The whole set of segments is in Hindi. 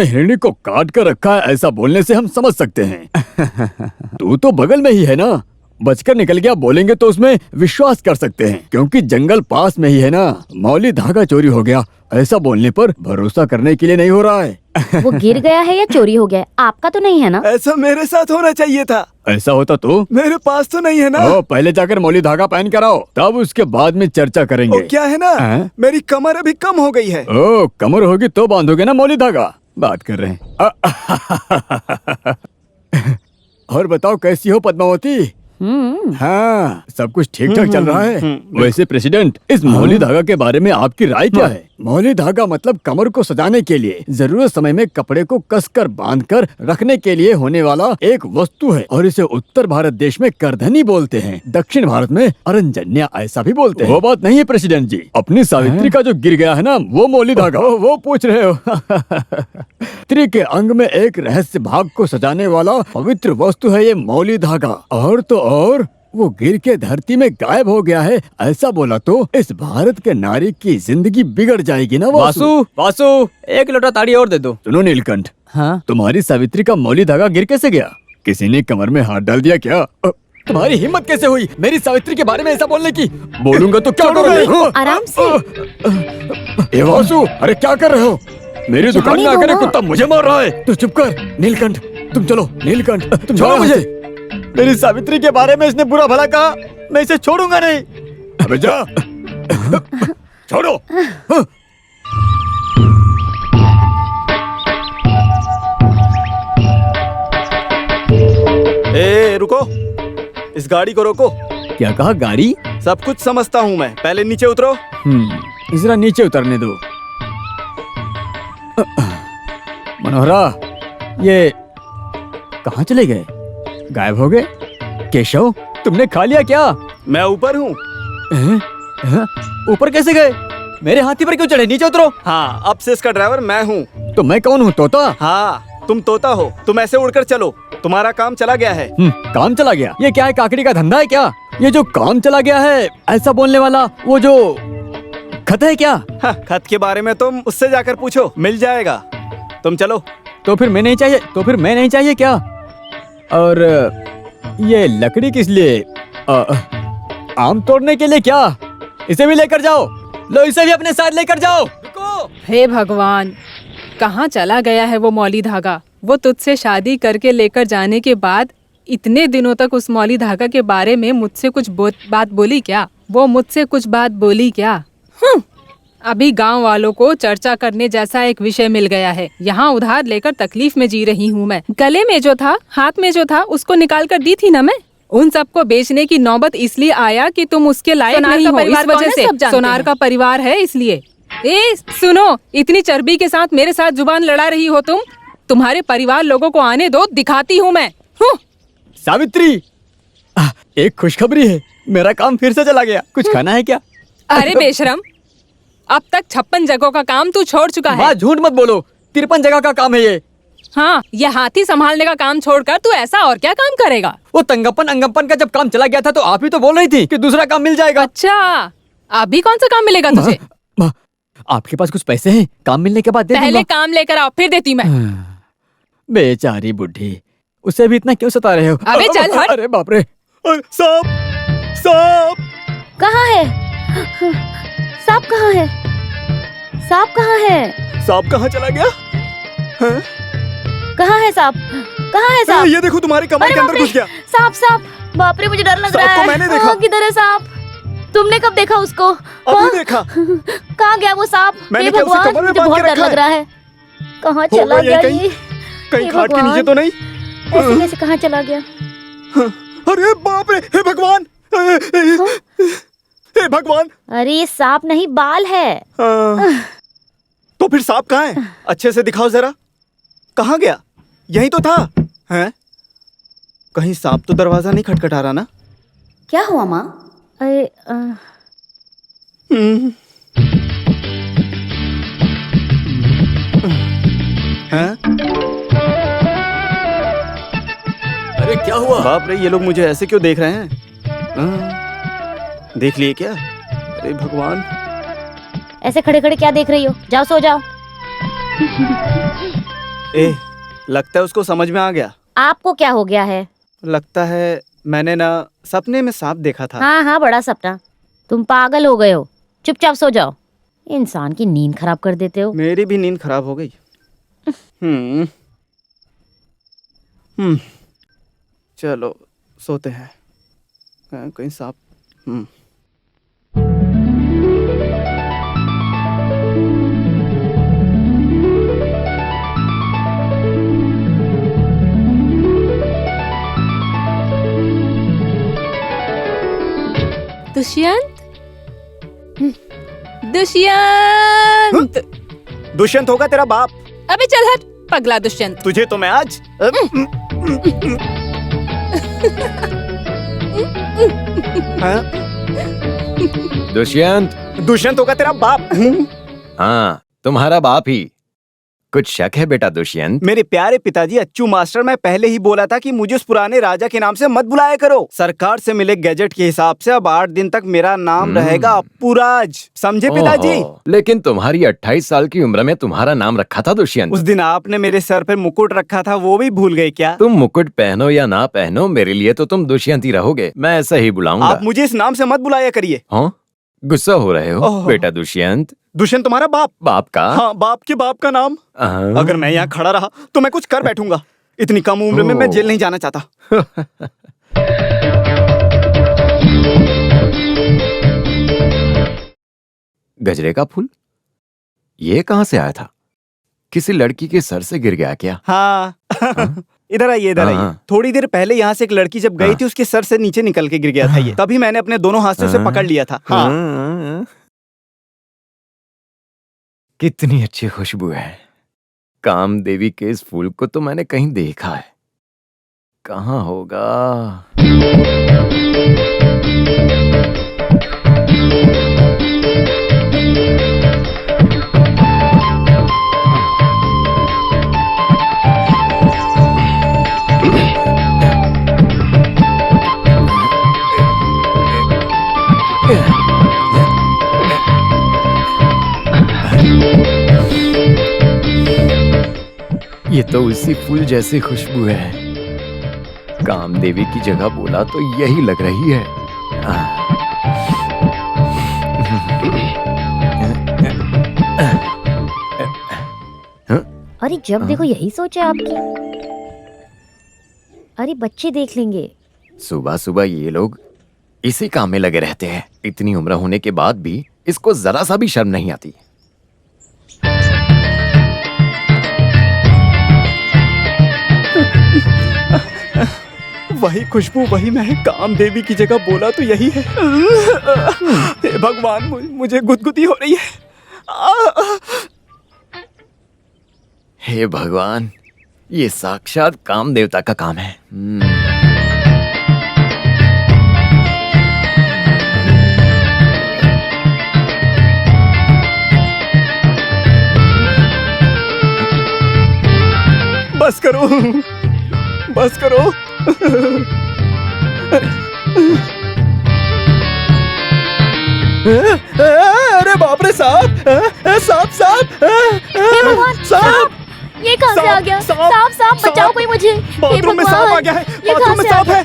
हिरणी को काट कर रखा है ऐसा बोलने से हम समझ सकते हैं। तू तो बगल में ही है ना, बचकर निकल गया बोलेंगे तो उसमें विश्वास कर सकते हैं, क्योंकि जंगल पास में ही है ना। मौली धागा चोरी हो गया ऐसा बोलने पर भरोसा करने के लिए नहीं हो रहा है। वो गिर गया है या चोरी हो गया है, आपका तो नहीं है ना? ऐसा मेरे साथ होना चाहिए था। ऐसा होता तो मेरे पास तो नहीं है ना। पहले जाकर मौली धागा पहन कर आओ, तब उसके बाद में चर्चा करेंगे। क्या है ना, मेरी कमर अभी कम हो गई है। कमर होगी तो बांधोगे ना मौली धागा, बात कर रहे हैं। और बताओ कैसी हो पद्मावती? हाँ, सब कुछ ठीक ठाक चल रहा है। वैसे प्रेसिडेंट, इस मौली धागा के बारे में आपकी राय क्या है? मौली धागा मतलब कमर को सजाने के लिए जरूरत समय में कपड़े को कसकर बांधकर रखने के लिए होने वाला एक वस्तु है, और इसे उत्तर भारत देश में करधनी बोलते हैं, दक्षिण भारत में अरंजन्या ऐसा भी बोलते हैं। वो बात नहीं है प्रेसिडेंट जी, अपनी सावित्री का जो गिर गया है ना वो मौली धागा, वो पूछ रहे हो? स्त्री के अंग में एक रहस्य भाग को सजाने वाला पवित्र वस्तु है ये मौली धागा, और तो और वो गिर के धरती में गायब हो गया है ऐसा बोला तो इस भारत के नारी की जिंदगी बिगड़ जाएगी ना। वासु, एक लोटा ताड़ी और दे दो। सुनो नीलकंठ, हाँ? तुम्हारी सावित्री का मौली धागा गिर कैसे गया? किसी ने कमर में हाथ डाल दिया क्या? तुम्हारी हिम्मत कैसे हुई मेरी सावित्री के बारे में ऐसा बोलने की? बोलूंगा तो क्या करोगे? आराम से। ए वासु, अरे क्या कर रहे हो? मेरी दुकान में आकर कुत्ता मुझे मार रहा है। तू चुप कर। नीलकंठ तुम चलो। नीलकंठ तुम छोड़ो मुझे। मेरी सावित्री के बारे में इसने बुरा भला कहा, मैं इसे छोड़ूंगा नहीं। अबे जा। छोड़ो। ए रुको, इस गाड़ी को रोको। क्या कहा? गाड़ी? सब कुछ समझता हूँ मैं, पहले नीचे उतरो। जरा नीचे उतरने दो। मनोहरा, ये कहाँ चले गए? गायब हो गए? केशव, तुमने खा लिया क्या? मैं ऊपर हूँ। ऊपर कैसे गए? मेरे हाथी पर क्यों चढ़े? नीचे उतरो। हाँ, अब से इसका ड्राइवर मैं हूँ। तो मैं कौन हूँ? तोता? हाँ, तुम तोता हो। तुम ऐसे उड़कर चलो, तुम्हारा काम चला गया है। काम चला गया? ये क्या है, काकड़ी का धंधा है क्या? ये जो काम चला गया है ऐसा बोलने वाला वो जो खत है क्या? हाँ, खत के बारे में तुम उससे जाकर पूछो, मिल जाएगा। तुम चलो। तो फिर मैं नहीं चाहिए? तो फिर मैं नहीं चाहिए क्या? और ये लकड़ी किस लिए? आम तोड़ने के लिए क्या? इसे भी लेकर जाओ। लो, इसे भी अपने साथ लेकर जाओ। हे भगवान, कहाँ चला गया है वो मौली धागा? वो तुझसे शादी करके लेकर जाने के बाद इतने दिनों तक उस मौली धागा के बारे में मुझसे कुछ बात बोली क्या? वो मुझसे कुछ बात बोली क्या? अभी गांव वालों को चर्चा करने जैसा एक विषय मिल गया है। यहाँ उधार लेकर तकलीफ में जी रही हूँ मैं। गले में जो था, हाथ में जो था, उसको निकाल कर दी थी ना मैं। उन सबको बेचने की नौबत इसलिए आया कि तुम उसके लायक नहीं हो, इस वजह से। सोनार का परिवार है इसलिए। ए सुनो, इतनी चर्बी के साथ मेरे साथ जुबान लड़ा रही हो तुम? तुम्हारे परिवार लोगों को आने दो, दिखाती हूँ मैं। सावित्री, एक खुशखबरी है, मेरा काम फिर से चला गया। कुछ खाना है क्या? अरे बेशरम, अब तक 56 जगहों का काम तू छोड़ चुका है। झूठ मत बोलो, 53 जगह का काम है ये। हाँ, ये हाथी संभालने का काम छोड़कर तू ऐसा और क्या काम करेगा? वो तंगप्पन अंगप्पन का जब काम चला गया था तो आप ही तो बोल रही थी कि दूसरा काम मिल जाएगा। अच्छा, अभी कौन सा काम मिलेगा तुझे? आपके पास कुछ पैसे हैं? काम मिलने के बाद दे दूंगा। पहले काम लेकर आओ, फिर देती मैं। बेचारी बुढ़ी, उसे भी इतना क्यों सता रहे हो? अबे चल हट। अरे बाप रे, सांप! सांप! कहाँ है? सांप कहाँ है? सांप कहाँ है? सांप कहाँ चला गया? हाँ? कहाँ है सांप? कहाँ है सांप? ये देखो, तुम्हारी कमर के अंदर घुस गया। सांप! सांप! बाप रे, मुझे डर लग रहा है। सांप को मैंने देखा। किधर है सांप? तुमने कब देखा उसको? अभी देखा। कहाँ गया वो सांप? मैंने क्या उसे कमर में मुझे बांध बहुत के डर रखा लग रहा है। कहाँ होगा चला ये गया कहीं? ये? कहीं खाट के नीचे तो नहीं? ऐसे कैसे कहाँ चला गया? अरे बाप रे, हे भगवान! हे भगवान! अरे ये सांप नहीं, बाल है। तो फिर सांप कहाँ है? अच्छे से दिखाओ जरा। कहाँ गया? यही तो था। हैं? कहीं सांप तो दरवाजा नहीं खटखटा रहा ना? क्या हुआ माँ? अरे हैं? अरे क्या हुआ? बाप रे, ये लोग मुझे ऐसे क्यों देख रहे हैं? देख लिए क्या? अरे भगवान! ऐसे खड़े खड़े क्या देख रही हो? जाओ सो जाओ। ए, लगता है उसको समझ में आ गया। आपको क्या हो गया है? लगता है मैंने ना सपने में सांप देखा था। हाँ हाँ, बड़ा सपना। तुम पागल हो गए हो, चुपचाप सो जाओ। इंसान की नींद खराब कर देते हो। मेरी भी नींद खराब हो गई। चलो सोते हैं। कहीं सांप। दुष्यंत, दुष्यंत, दुष्यंत होगा तेरा बाप। अबे चल हट पगला दुष्यंत। तुझे तो मैं आज हाँ? दुष्यंत। दुष्यंत होगा तेरा बाप। हाँ, तुम्हारा बाप ही। कुछ शक है बेटा दुष्यंत? मेरे प्यारे पिताजी अच्छू मास्टर, मैं पहले ही बोला था कि मुझे उस पुराने राजा के नाम से मत बुलाया करो। सरकार से मिले गैजेट के हिसाब से अब 8 दिन तक मेरा नाम रहेगा अप्पूराज। समझे पिताजी? लेकिन तुम्हारी 28 साल की उम्र में तुम्हारा नाम रखा था दुष्यंत। उस दिन आपने मेरे सर पर मुकुट रखा था, वो भी भूल गए क्या? तुम मुकुट पहनो या ना पहनो, मेरे लिए तो तुम दुष्यंत ही रहोगे। मैं ऐसा ही बुलाऊंगा। आप मुझे इस नाम से मत बुलाया करिए। हाँ, गुस्सा हो रहे हो बेटा दुष्यंत? दुष्यंत तुम्हारा बाप। बाप का? हाँ, बाप के बाप का नाम। अगर मैं यहाँ खड़ा रहा तो मैं कुछ कर बैठूंगा। इतनी कम उम्र में मैं जेल नहीं जाना चाहता। गजरे का फूल ये कहाँ से आया था? किसी लड़की के सर से गिर गया क्या? हाँ। इधर आइए, इधर आइए। थोड़ी देर पहले यहाँ से एक लड़की जब गई थी, उसके सर से नीचे निकल के गिर गया था ये। तभी मैंने अपने दोनों हाथों से पकड़ लिया था। हाँ। कितनी अच्छी खुशबू है। कामदेवी के इस फूल को तो मैंने कहीं देखा है। कहाँ होगा? ये तो उसी फूल जैसी खुशबू है। कामदेवी की जगह बोला तो यही लग रही है। अरे जब देखो यही सोच है आपकी। अरे बच्चे देख लेंगे। सुबह सुबह ये लोग इसी काम में लगे रहते हैं। इतनी उम्र होने के बाद भी इसको जरा सा भी शर्म नहीं आती। वही खुशबू, वही महक। कामदेवी की जगह बोला तो यही है। हे भगवान, मुझे गुदगुदी हो रही है। हे भगवान, ये साक्षात काम देवता का काम है। बस करो, बस करो। अरे बाप रे, सांप! सांप! सांप! सांप! ये कहाँ से आ गया? सांप बचाओ कोई मुझे। बाथरूम में सांप आ गया है। बाथरूम में सांप है,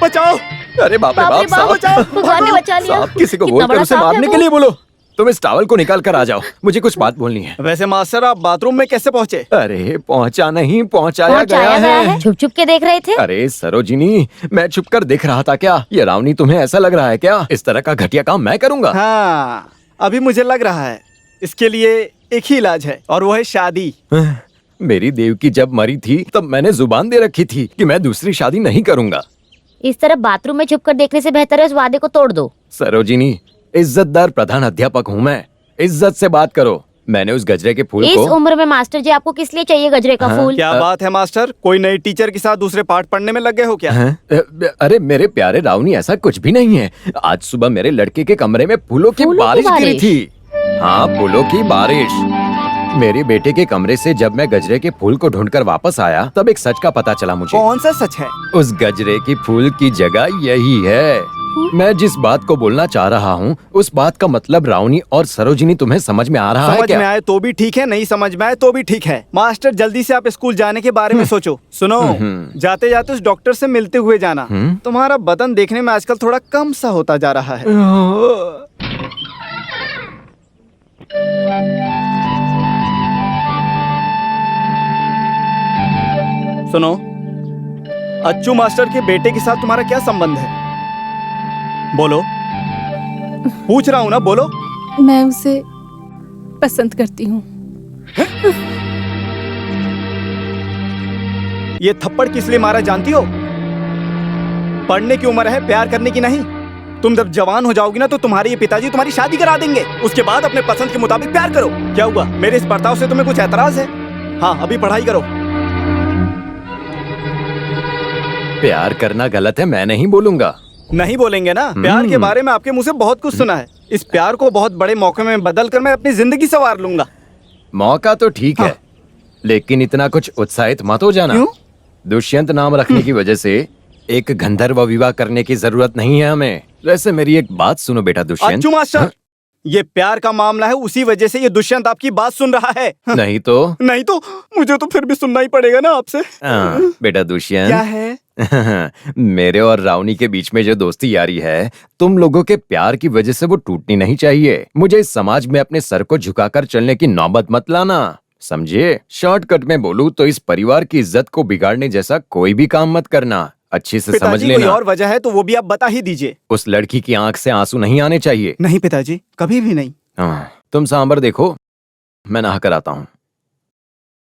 बचाओ। अरे बाप रे बाप रे बाप, बाप, सांप! भगवान ने बचा लिया। सांप किसी को कितना बोलकर बड़ा उसे सांप है मारने वो। के लिए बोलो। तुम इस टॉवल को निकाल कर आ जाओ, मुझे कुछ बात बोलनी है। वैसे मास्टर, आप बाथरूम में कैसे पहुंचे? अरे पहुंचा नहीं, पहुंचाया गया है। छुप छुप के देख रहे थे। अरे सरोजिनी, मैं छुपकर देख रहा था क्या? ये रावनी तुम्हें ऐसा लग रहा है क्या? इस तरह का घटिया काम मैं करूंगा? हाँ, अभी मुझे लग रहा है। इसके लिए एक ही इलाज है, और वो है शादी। मेरी देवकी जब मरी थी तब मैंने जुबान दे रखी थी कि मैं दूसरी शादी नहीं करूंगा। इस तरह बाथरूम में छुपकर देखने से बेहतर है उस वादे को तोड़ दो। सरोजिनी, इज्जतदार प्रधान अध्यापक हूँ मैं, इज्जत से बात करो। मैंने उस गजरे के फूल इस को। उम्र में मास्टर जी आपको किस लिए चाहिए गजरे का फूल? क्या बात है मास्टर, कोई नई टीचर के साथ दूसरे पाठ पढ़ने में लग गए हो क्या? अरे मेरे प्यारे रावनी, ऐसा कुछ भी नहीं है। आज सुबह मेरे लड़के के कमरे में फूलों की बारिश गिरी थी। हाँ, फूलों की बारिश। मेरे बेटे के कमरे से जब मैं गजरे के फूल को ढूंढकर वापस आया तब एक सच का पता चला मुझे। कौन सा सच है? उस गजरे की फूल की जगह यही है। मैं जिस बात को बोलना चाह रहा हूँ उस बात का मतलब रावनी और सरोजिनी तुम्हें समझ में आ रहा है समझ क्या? में आए तो भी ठीक है, नहीं समझ में आए तो भी ठीक है। मास्टर जल्दी से आप स्कूल जाने के बारे में सोचो। सुनो, जाते जाते उस डॉक्टर से मिलते हुए जाना। तुम्हारा बदन देखने में आजकल थोड़ा कम सा होता जा रहा है। सुनो, अच्छू मास्टर के बेटे के साथ तुम्हारा क्या संबंध है? बोलो, पूछ रहा हूँ ना, बोलो। मैं उसे पसंद करती हूँ। ये थप्पड़ किस लिए मारा जानती हो? पढ़ने की उम्र है, प्यार करने की नहीं। तुम जब जवान हो जाओगी ना तो तुम्हारे ये पिताजी तुम्हारी शादी करा देंगे। उसके बाद अपने पसंद के मुताबिक प्यार करो। क्या हुआ, मेरे इस बर्ताव से तुम्हें कुछ एतराज है? हाँ, अभी पढ़ाई करो। प्यार करना गलत है, मैं नहीं बोलूंगा। नहीं बोलेंगे ना? प्यार के बारे में आपके मुंह से बहुत कुछ सुना है। इस प्यार को बहुत बड़े मौके में बदलकर मैं अपनी जिंदगी संवार लूंगा। मौका तो ठीक है, लेकिन इतना कुछ उत्साहित मत हो जाना। क्यों? दुष्यंत नाम रखने की वजह से एक गंधर्व विवाह करने की जरूरत नहीं है हमें। वैसे मेरी एक बात सुनो बेटा दुष्यंत। अच्छू मास्टर, ये प्यार का मामला है, उसी वजह से ये दुष्यंत आपकी बात सुन रहा है। नहीं तो नहीं तो मुझे तो फिर भी सुनना ही पड़ेगा ना आपसे। बेटा क्या दुष्यंत, है? मेरे और रावनी के बीच में जो दोस्ती यारी है, तुम लोगों के प्यार की वजह से वो टूटनी नहीं चाहिए। मुझे इस समाज में अपने सर को झुकाकर चलने की नौबत मत लाना, समझे? शॉर्टकट में बोलूं तो इस परिवार की इज्जत को बिगाड़ने जैसा कोई भी काम मत करना। अच्छे से समझ पिताजी, कोई लेना। और वजह है तो वो भी आप बता ही दीजिए। उस लड़की की आंख से आंसू नहीं आने चाहिए। नहीं पिताजी, कभी भी नहीं। तुम सांबर देखो, मैं नहा कर आता हूँ।